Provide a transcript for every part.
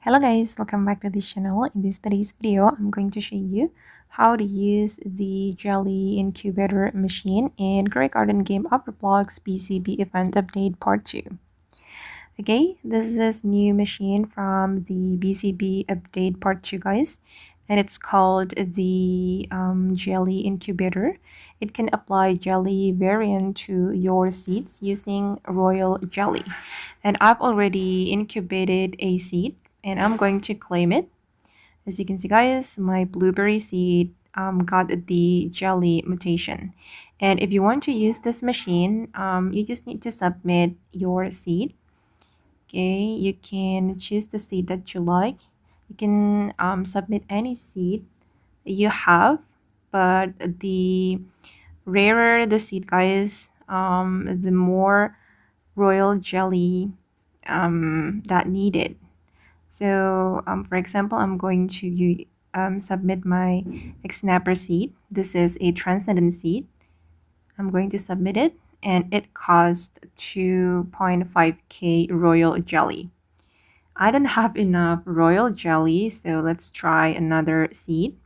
Hello guys, welcome back to this channel. In today's video, I'm going to show you how to use the Jelly Incubator machine in Grey Garden game of Roblox BCB event update part 2. Okay, this is this new machine from the BCB update part 2 guys, and it's called the Jelly Incubator. It can apply jelly variant to your seeds using royal jelly, and I've already incubated a seed and I'm going to claim it. As you can see guys, my blueberry seed got the jelly mutation. And if you want to use this machine, you just need to submit your seed. Okay, you can choose the seed that you like. You can submit any seed you have, but the rarer the seed guys, the more royal jelly that needed. So for example, I'm going to submit my snapper seed. This is a transcendent seed. I'm going to submit it, and it cost 2.5k royal jelly. I don't have enough royal jelly, so let's try another seed.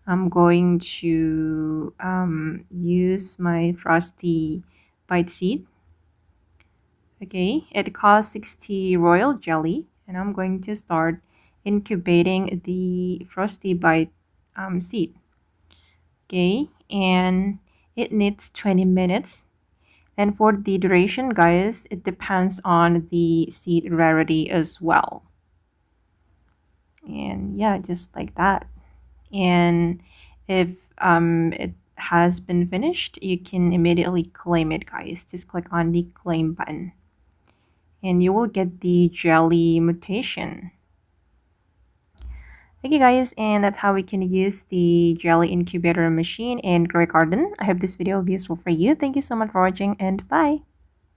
I'm going to use my frosty bite seed. Okay, it costs 60 royal jelly, and I'm going to start incubating the frosty bite seed. Okay, and it needs 20 minutes. And for the duration, guys, it depends on the seed rarity as well. And yeah, just like that. And if it has been finished, you can immediately claim it, guys. Just click on the claim button and you will get the jelly mutation. Okay guys, and that's how we can use the Jelly Incubator machine in Grey Garden. I hope this video will be useful for you. Thank you so much for watching, and bye!